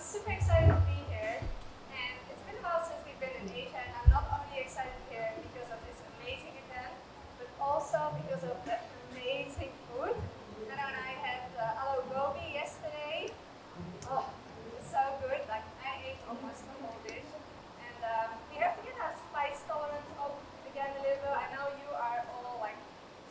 super excited to be here, and it's been a while since we've been in Asia, and I'm not only excited here because of this amazing event, but also because of the amazing food. And when I had aloo gobi yesterday, oh, it was so good. Like, I ate almost the whole dish, and we have to get our spice tolerance up again a little bit. I know you are all like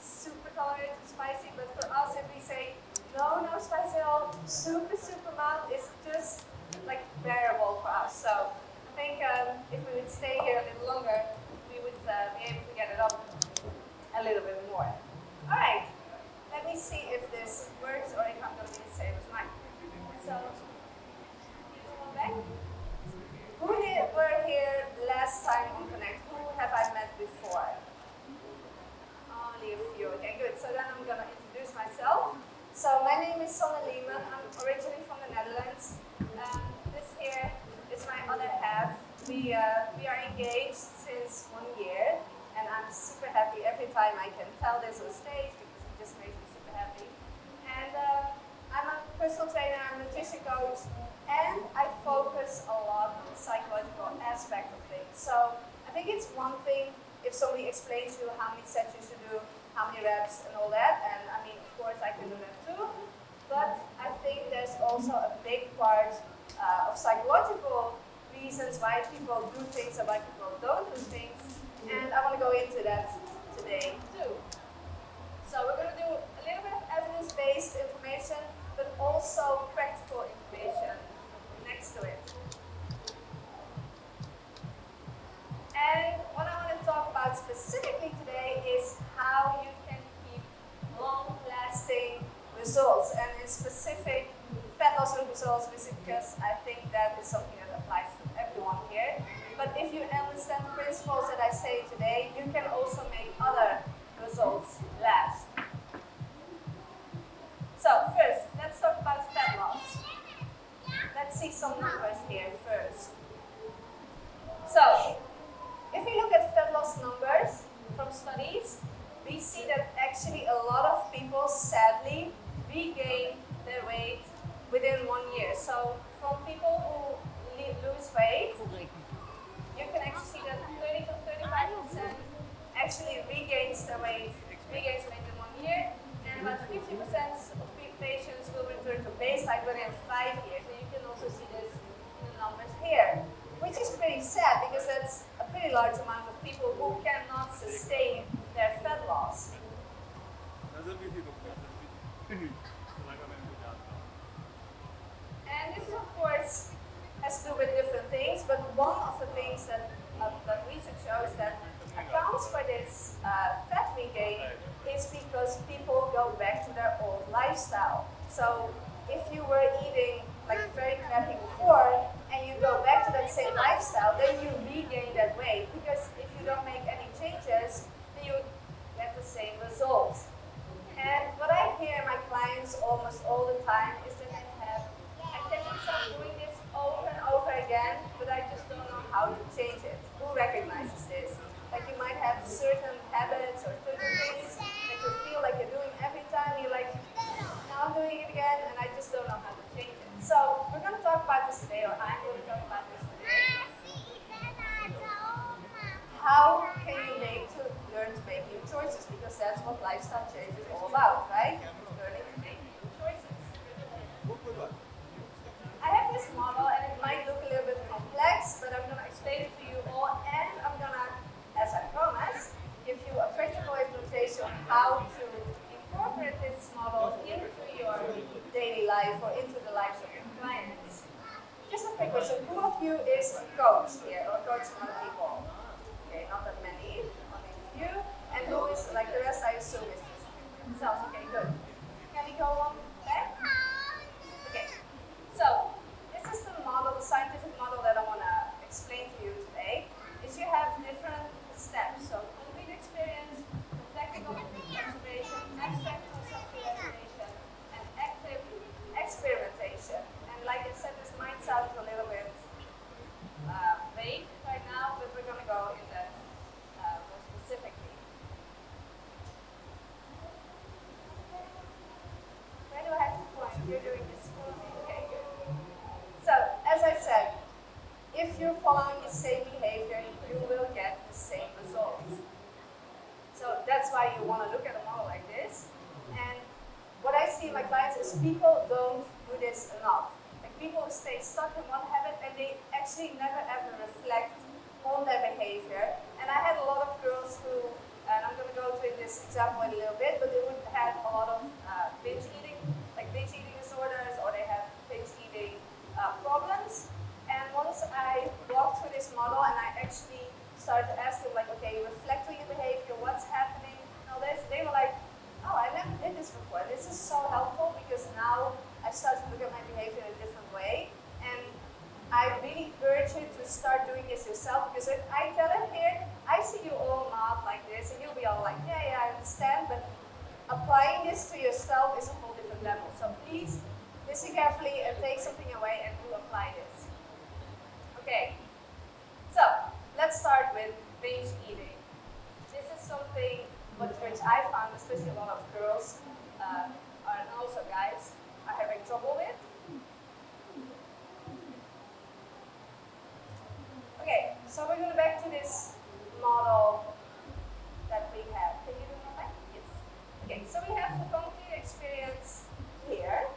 super tolerant to spicy, but for us, if we say no spicy at all, super mild is just like bearable for us. So I think if we would stay here a little longer, we would be able to get it up a little bit more. All right, let me see if this works or if I'm going to be the same as mine. So, back. Who were here last time on Connect? Who have I met before? Only a few. Okay, good. So then I'm going to introduce myself. So my name is Sanne Leenman. I'm originally from the Netherlands. This here is my other half. We are engaged since 1 year, and I'm super happy every time I can tell this on stage because it just makes me super happy. And I'm a personal trainer, I'm a nutrition coach, and I focus a lot on the psychological aspect of things. So I think it's one thing if somebody explains to you how many sets you should do, how many reps and all that, and I mean, of course I can do that too, but I think there's also a big part of psychological reasons why people do things and why people don't do things, and I want to go into that today too. So we're going to do a little bit of evidence-based information, but also practical information next to it. And what I want to talk about specifically today is how you can keep long-lasting results, and in specific fat loss results, because I think that is something that applies to everyone here. But if you understand the principles that I say today, you can also make other results last. So first, let's talk about fat loss. Let's see some numbers here first. So, if we look at fat loss numbers from studies, we see that actually a lot of people sadly regain their weight within 1 year. So from people who lose weight, you can actually see that 30 to 35% actually regains weight in 1 year, and about 50% of patients will return to baseline within 5 years. And you can also see this in the numbers here, which is pretty sad because that's a pretty large amount of people who cannot sustain their fat loss. And this, of course, has to do with different things, but one of the things that research shows that accounts for this fat regain is because people go back to their old lifestyle. So if you were eating like very crappy before, and you go back to that same lifestyle, then you regain that weight, because if you don't make any changes, then you get the same results. And what I hear my clients almost all the time is that I catch myself doing this over and over again, but I just don't know how to change it. Who recognizes this? Like, you might have certain habits or certain things that you feel like you're doing every time, you're like, now I'm doing it again, and I just don't know how to change it. So we're going to talk about this today, or I'm going to talk about this today. How can you learn to make new choices? Because that's what lifestyle change is all about, right? Learning to make new choices. I have this model, and it might look a little bit complex, but I'm going to explain it to you all, and I'm going to, as I promised, give you a practical implementation on how to incorporate this model into your daily life or into the lives of your clients. Just a quick question, who of you is a coach here, or coaching other people? Okay, not that many, only a few. And who is, like the rest, I assume, is just themselves. Okay, good. Can we go on back? Okay, so this is the model, the scientific model that I want to explain to you today. Is you have different steps. So complete experience, reflective observation, abstract conceptualization, and active experimentation. And like I said, this might sound a little bit vague right now, but we're going to go in that more specifically. Where do I have to point? You're doing this for me. Okay, good. So you're following the same behavior, you will get the same results. So that's why you want to look at a model like this. And what I see in my clients is people don't do this enough. Like people stay stuck in one habit and they actually never ever reflect on their behavior. And I had a lot of girls who, and I'm going to go through this example in a little bit, but they would have a lot of binge eating disorders, or they have binge eating problems. And once I walked through this model and I actually started to ask them, like, okay, reflect on your behavior, what's happening? Now they were like, oh, I never did this before. This is so helpful because now I start to look at my behavior in a different way. And I really urge you to start doing this yourself, because if I tell it here, I see you all nod like this and you'll be all like, yeah, I understand, but applying this to yourself is a whole different level. So please listen carefully and take something away and do apply this. Okay, so let's start with binge eating. This is something which I found, especially a lot of girls and also guys are having trouble with. Okay, so we're going back to this model that we have. Can you do it back? Yes. Okay, so we have the complete experience here.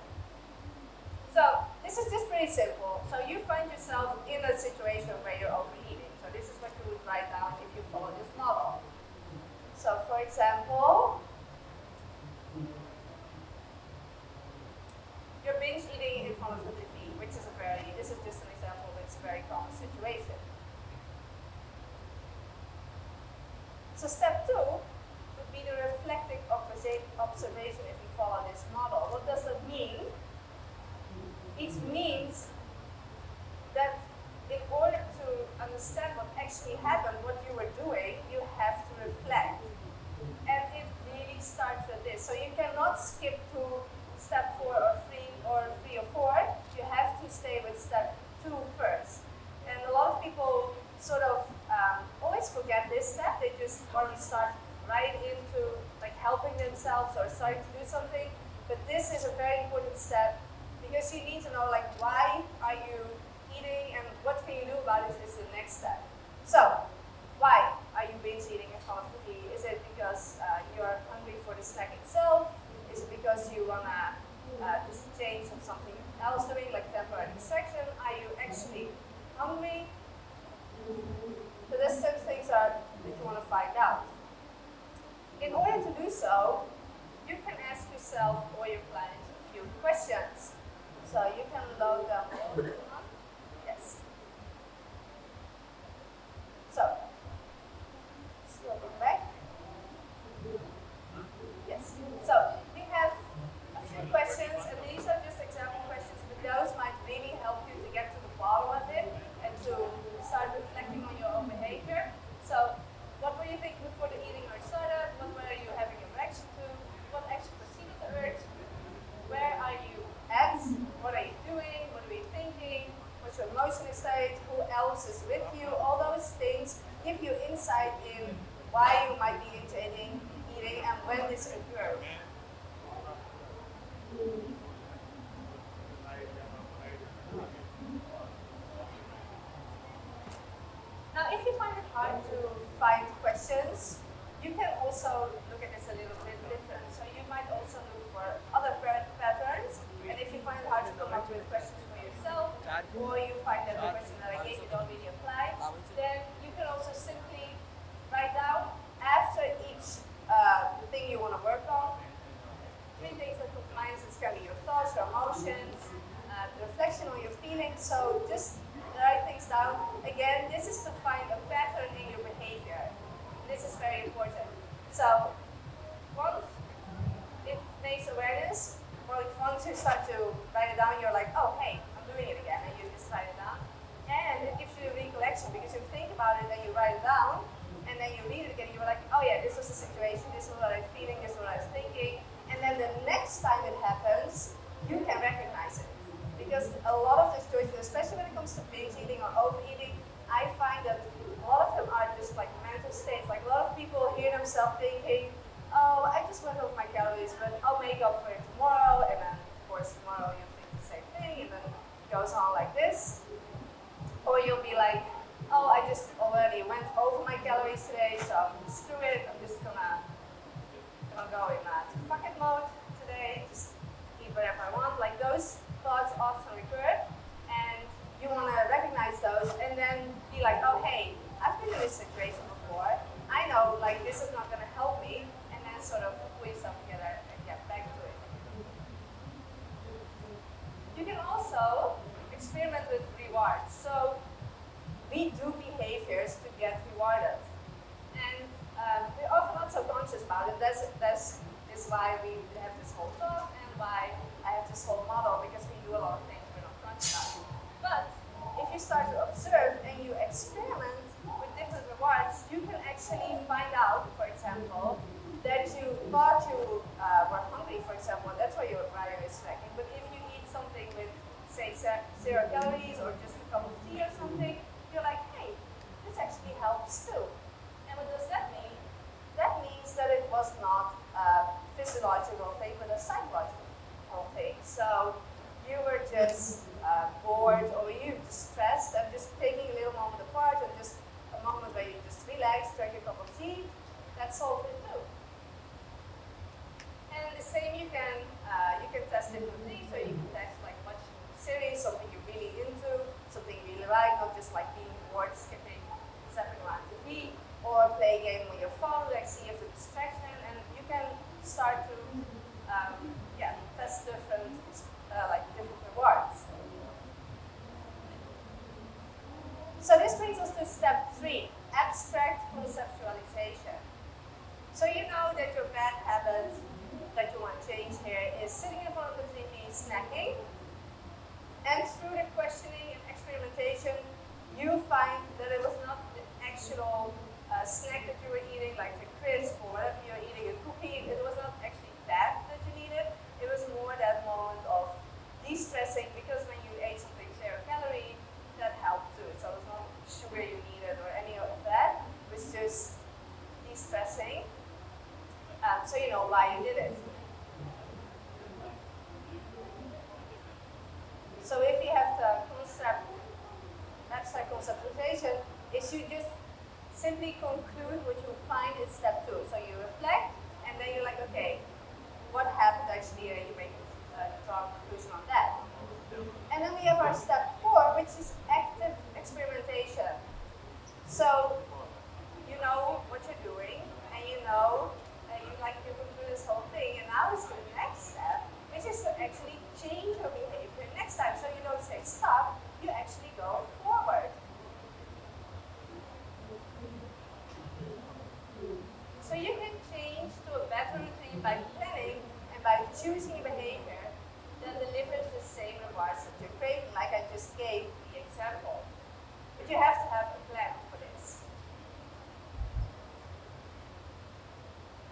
So this is just pretty simple. So you find yourself in a situation where you're overeating. So this is what you would write down if you follow this model. So for example, you're binge eating in front of the TV, which is this is just an example, but it's a very common situation. So step 2 would be the reflective observation if you follow this model. What does that mean? It means that in order to understand what actually happened, what you were doing, you have to reflect. And it really starts with this. So you cannot skip to step 4 or 3 or 4. You have to stay with step 2 first. And a lot of people sort of always forget this step. They just want to start right into like helping themselves or starting to do something. But this is a very important step, because you need to know, like, why are you eating and what can you do about it is the next step. So, why are you binge eating in front of the TV? Is it because you're hungry for the snack itself? Is it because you want to just change of something else doing, like temporary distraction? Are you actually hungry? So these things are that you want to find out. In order to do so, you can ask yourself or your clients a few questions. So you can load them all. Yes. So, slowly back. Yes. So we have a few questions, and these are just example questions, but those might really help you to get to the bottom of it and to start reflecting on your own behavior. So, what were you thinking before the eating or started? What were you having a reaction to? What actually preceded the urge? Where are you at? What are you doing? What are you thinking? What's your emotional state? Who else is with you? All those things give you insight in why you might be into eating and when this occurs. Now, if you find it hard to find questions, you can also look at this a little bit different. So you might also look for other patterns, and if you find it hard to come up with questions for yourself, or you find that the question that I gave you don't really apply, then you can also simply write down after each thing you want to work on, 3 things that compliance is going to be your thoughts, your emotions, the reflection on your feelings. So just write things down. Again, this is to find a pattern in your behavior. This is very important. So once it makes awareness, once you start to write it down, you're like, oh, hey, I'm doing it again, and you just write it down. And it gives you a recollection, because you think about it and you write it down, and then you read it again, you're like, oh yeah, this was the situation, this is what I'm feeling, this is what I was thinking. And then the next time it happens, you can recognize it. Because a lot of the situations, especially when it comes to binge eating or overeating, I find that a lot of them are just like mental states. Like a lot of people hear themselves thinking, oh, I just went over my calories, but I'll make up for it tomorrow. And then, of course, tomorrow you think the same thing, and then it goes on like this. Or you'll be like, oh, I just already went over my calories today, so screw it, I'm just gonna go in fuck it mode today, just eat whatever I want. Like those thoughts often recur, and you want to recognize those and then be like, oh hey, I've been in this situation before. I know like this is not going to help me, and then sort of pull yourself together and get back to it. You can also experiment with rewards. So we do behaviors to get rewarded, and we're often not so conscious about it. That's why we have this whole talk and why I have this whole model, because we do a lot of things we're not conscious about. But if you start to observe and you experiment with different rewards, you can actually find out, for example, that you thought you were hungry, for example, that's why your body is snacking. But if you eat something with, say, 0 calories or just a cup of tea or something, you're like, hey, this actually helps too. And what does that mean? That means that it was not a physiological thing, but a psychological thing. So you were just bored, or you just stressed, and just taking a little moment apart, and just a moment where you just relax, drink a cup of tea, that solved it too. And the same you can test different things. So you can test like watching a series, something you're really into, something you really like, not just like being bored, skipping, zapping around TV, or play a game on your phone, like see if the distraction, and you can start to test different different rewards. So this brings us to step 3, abstract conceptualization. So you know that your bad habit that you want to change here is sitting in front of the TV, snacking, and through the questioning and experimentation, you find that it was not the actual snack that you were eating, like the crisp or whatever you're eating, a cookie. It was not actually that you needed. It was more that moment of de-stressing, because when you ate something 0 calorie, that helped too. So it was not sugar you needed or any of that. It was just de-stressing. So you know why you did it. So if you have the abstract conceptualization, is you just simply conclude what you find in step 2. So you reflect, and then you're like, okay, what happened actually, and you make draw a conclusion on that. And then we have our step 4, which is active experimentation. So you know what you're doing, and you know, you go through this whole thing, and now it's the next step, which is to actually change your behavior next time. So you don't say stop, you actually go forward. So you can change to a better routine by planning and by choosing a behavior that delivers the same rewards that you're craving, like I just gave the example. But you have to have a plan for this.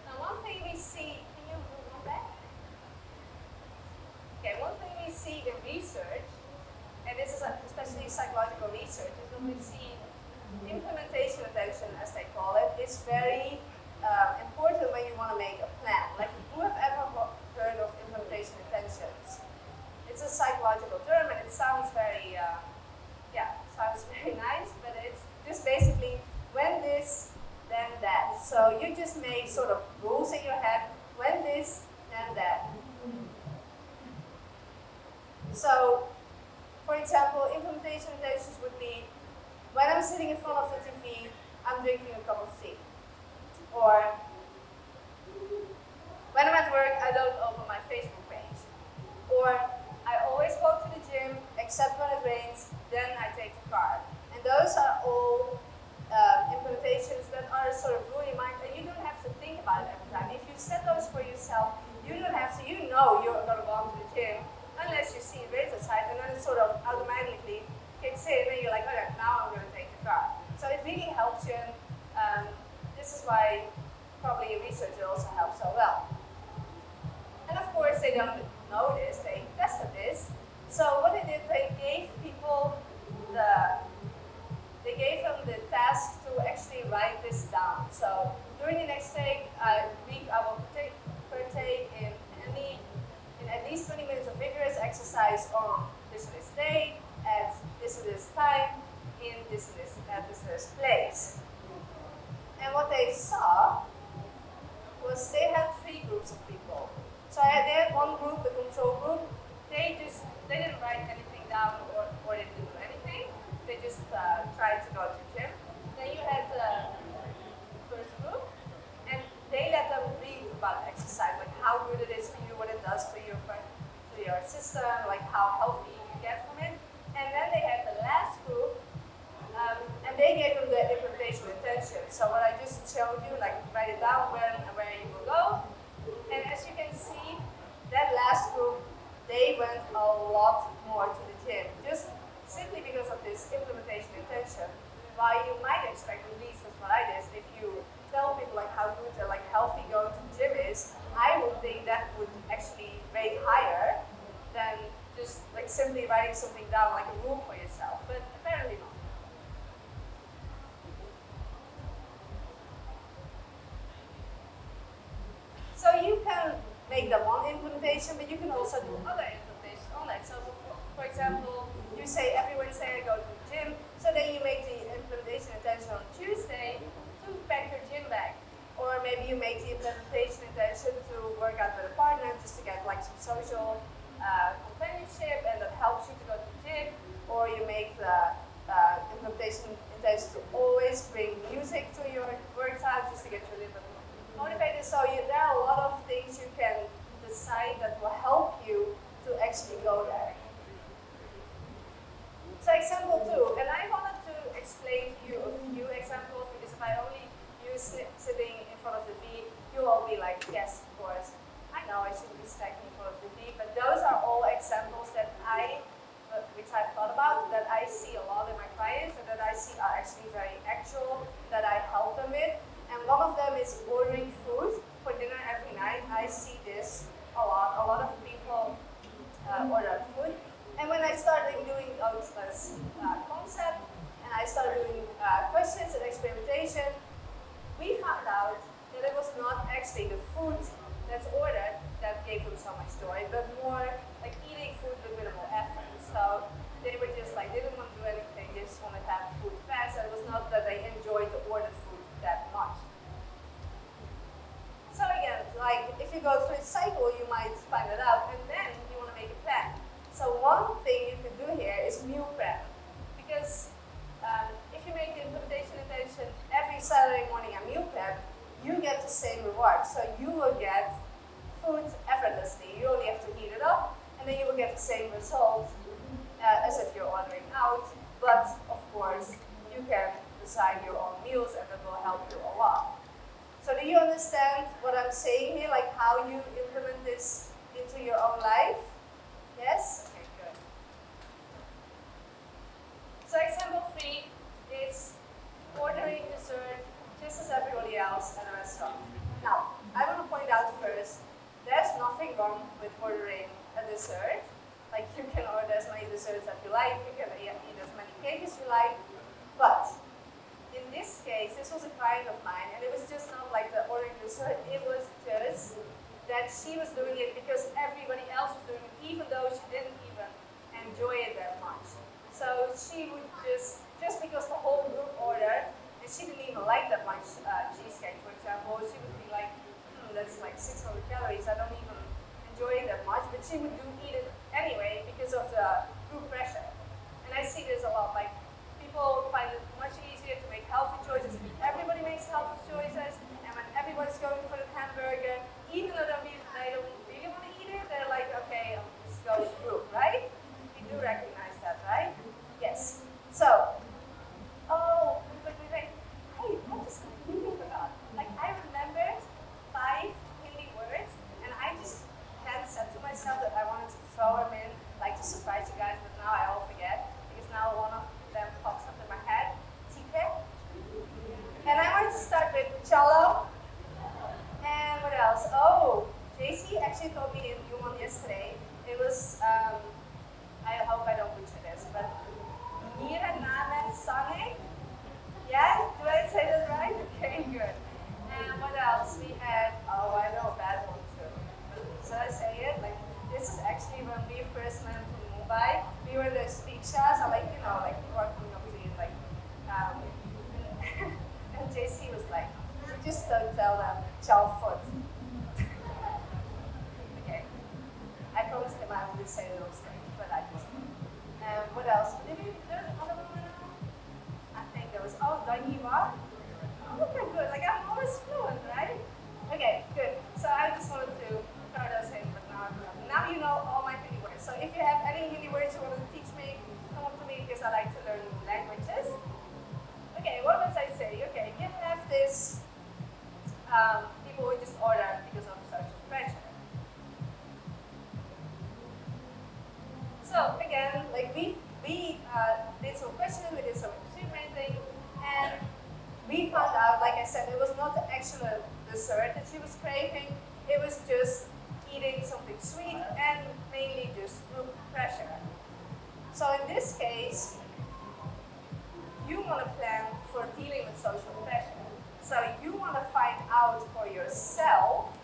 Now one thing we see, can you move on back? Okay, one thing we see in research, and this is especially psychological research, is when we see implementation attention, as they call it, is very important when you want to make a plan. Like, who have ever heard of implementation intentions? It's a psychological term, and it sounds very, sounds very nice, but it's just basically when this, then that. So you just make sort of rules in your head, when this, then that. So, for example, implementation intentions would be, when I'm sitting in front of the TV, I'm drinking a cup of tea. Or, when I'm at work, I don't open my Facebook page. Or, I always go to the gym, except when it rains, then I take the car. And those are all implementations that are sort of ruling your mind, and you don't have to think about it every time. If you set those for yourself, you don't have to, you know you're going to walk to the gym, unless you see it rains outside, and then it sort of automatically kicks in, and you're like, okay, now I'm going to take the car. So it really helps you, and this is why probably research also helps so well. And of course, they don't know this, they tested this. So what they did, they gave people the task to actually write this down. So during the next week, I will partake in at least 20 minutes of vigorous exercise on this day, at this time, this place. And what they saw was they had 3 groups of people. So they had one group, the control group. They didn't write anything down or they didn't do anything. They just tried to go to the gym. Then you had the first group, and they let them read about exercise, like how good it is for you, what it does for your system, like how healthy you get from it. And then they had the last group, and they gave them the implementation intention. So what I just showed you, like write it down when and where you will go. And as you can see, that last group, they went a lot more to the gym, just simply because of this implementation intention. While you might expect, at least that's what I did, if you tell people like how good or like healthy going to the gym is, I would think that would actually rate higher than just like simply writing something down like a rule for yourself, but apparently not. So you can make the one implementation, but you can also do other implementations on that. So for example, you say every Wednesday I go to the gym, so then you make the implementation intention on Tuesday to pack your gym bag. Or maybe you make the implementation intention to work out with a partner just to get like some social companionship, and that helps you to go to the gym. Or you make the implementation intention to always bring music to your workout just to get you a little bit motivated. So there are a lot of things you can decide that will help you to actually go there. So example 2, and I wanted to explain to you a few examples, because if I only use sitting in front of the V, you will be like, yes, of course, I know I shouldn't be stacking in front of the V, but those are all examples that which I've thought about, that I see a lot in my clients, and that I see are actually very actual, that I help them with. And one of them is ordering food for dinner every night. I see this a lot. A lot of people order food. And when I started doing those concept, and I started doing questions and experimentation, we found out that it was not actually the food that's ordered that gave them so much joy, but more like eating food with minimal effort. So they were just like, they didn't want to do anything, they just wanted to have food fast, and it was not that they enjoyed the ordered food that much. So again, like if you go through a cycle, you might find it out, and then you want to make a plan. So one thing you could do here is meal prep, because if you make the implementation intention every Saturday morning and meal prep, you get the same reward. So you will get food effortlessly. You only have to heat it up, and then you will get the same result as if you're ordering out. But of course, you can design your own meals, and that will help you a lot. So do you understand what I'm saying here, like how you implement this into your own life? Yes? Okay, good. So example 3 is ordering dessert just as everybody else at a restaurant. Now, I want to point out first, there's nothing wrong with ordering a dessert. Like you can order as many desserts as you like, you can eat as many cakes as you like, but in this case, this was a client of mine, and it was just not like the ordering dessert, it was just that she was doing it because everybody else was doing it, even though she didn't even enjoy it that much. So she would just because the whole group ordered, and she didn't even like that much cheesecake, for example, she would be like, that's like 600 calories, I don't even enjoy it that much, but she would eat it anyway because of the group pressure. And I see this a lot, like people find it much easier to make healthy choices. Everybody makes healthy choices, and when everybody's going for the hamburger, even though they don't really want to eat it, they're like, okay, I'll just go with the group, right? You do recognize that, right? Yes. So, wait. Hey, I just completely forgot. Like, I remembered 5 Hindi words, and I just had said to myself that I wanted to throw them in, like to surprise you guys, but now I all forget, because now one of them pops up in my head. Tikre. And I wanted to start with chalo. And what else? Oh, JC actually told me in new one yesterday. It was, I hope I don't butcher this, but Mira Nana Sanne. Yeah? Do I say that right? Okay, good. And what else? We had, I know a bad one too. Should I say it? Like, this is actually when we first went to Mumbai. We were in the speak shows, and like, you know, like people are coming up to you, like, JC was like, you just don't tell them, ciao foot. Okay. I promised him I wouldn't say those things, but I just did. What else? Did we learn another one now? I think there was, oh, Daiwa. Oh, okay, good. Like, I'm always fluent, right? Okay, good. So I just wanted to throw those in, but now you know all my Hindi words. So if you have any Hindi words you want to teach me, come up to me because I like to learn new languages. Okay, what was I saying? Okay, you have this people who just order because of social pressure. So again, like we did some questioning, we did some experimenting, and we found out, like I said, it was not the actual dessert that she was craving. It was just eating something sweet and mainly just group pressure. So in this case, you want to plan for dealing with social pressure. So you want to find out for yourself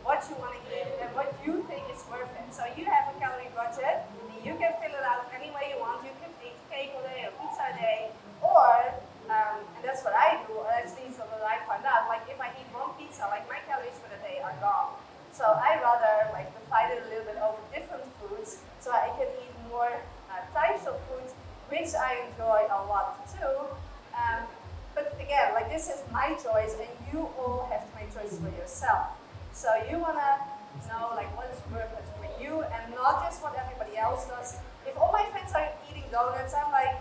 what you want to eat and what you think is worth it. So you have a calorie budget, and you can fill it out any way you want. You can eat cake all day or pizza a day, or, and that's what I do, or at least what I find out, like if I eat one pizza, like my calories for the day are gone. So I rather like divide it a little bit over different foods, so I can eat more types of foods, which I enjoy a lot too. But again, like this is my choice, and you all have to make choices for yourself. So you wanna know like what is worth it for you, and not just what everybody else does. If all my friends are eating donuts, I'm like,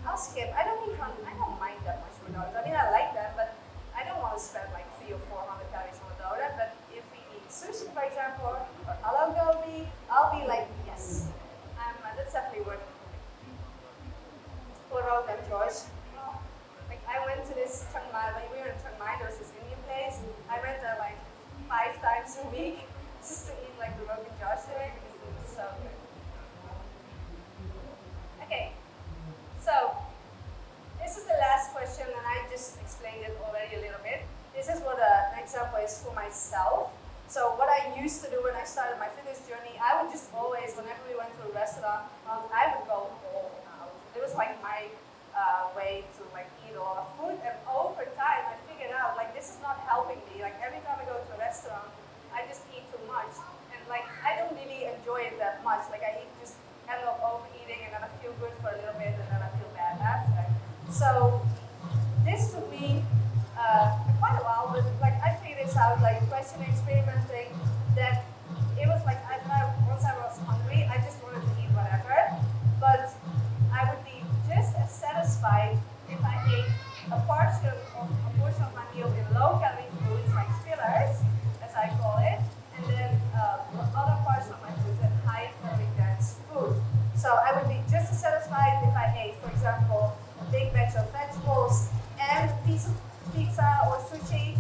I'll skip. I don't mind that much for donuts. I mean, I like them, but I don't want to spend like 300 or 400 calories on a donut. But if we eat sushi, for example, or aloo gobi, I'll be like, yes, that's definitely worth it for me. What about them, George? Like I went to this Chiang Mai, when we were in Chiang Mai, there was this Indian place. I went there like 5 times a week just to eat like the Rogan Josh there because it was so good. Okay, so this is the last question, and I just explained it already a little bit. This is what an example is for myself. So what I used to do when I started my fitness journey, I would just always, whenever we went to a restaurant, I would go all out. It was like my way to like eat a lot of food, and over time I figured out like this is not helping me. Like every time I go to a restaurant, I just eat too much, and like I don't really enjoy it that much. Like I just end up overeating, and then I feel good for a little bit, and then I feel bad after. So this took me quite a while, but like I figured this out, like questioning, experimenting, that it was like once I was hungry, I just wanted to eat whatever, but I would be just as satisfied if I ate a portion of my meal in low-calorie foods like fillers, as I call it, and then other parts of my foods in high-calorie dense food. So I would be just as satisfied if I ate, for example, a big batch of vegetables and a piece of pizza or sushi,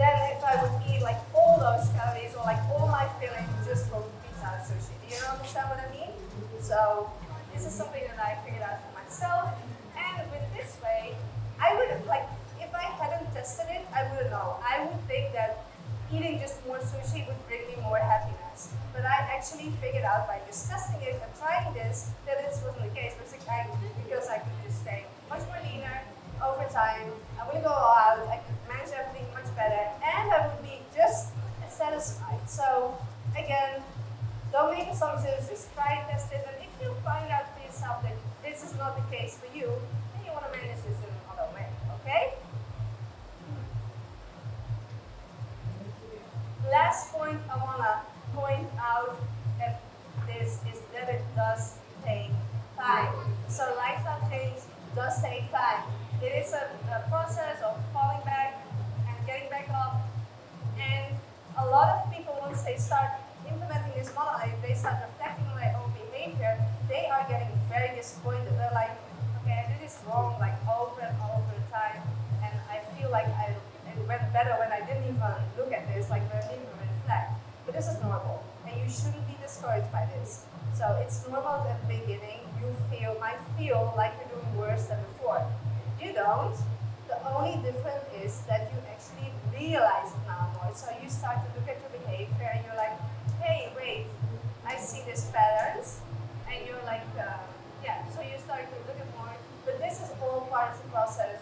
than if I would eat like all those calories or like all my filling just from pizza and sushi. Do you understand what I mean? So this is something that I figured out for myself, and with this way, I would like, if I hadn't tested it, I wouldn't know. I would think that eating just more sushi would bring me more happiness. But I actually figured out by just testing it and trying this, that this wasn't the case, because I could just stay much more leaner over time. I wouldn't go all out, I could manage everything much better, and I would be just as satisfied. So again, don't make assumptions, just try and test it, and if you find out for yourself that this is not the case for you, then you want to manage this in another way, okay? Last point I want to point out at this is that it does take time. So lifestyle change does take time. It is a process of falling back and getting back up, and a lot of people, once they start implementing this model, they start reflecting on their own behavior, they are getting very disappointed. They're like, okay, I did this wrong like over and over time, and I feel like it went better when I didn't even look at this, like when I didn't even reflect. But this is normal, and you shouldn't be discouraged by this. So it's normal at the beginning, might feel like you're doing worse than before. You don't. The only difference is that you actually realize it now more. So you start to look at your behavior, and you're like, hey, wait, I see these patterns, and you're like, yeah, so you start to look at more, but this is all part of the process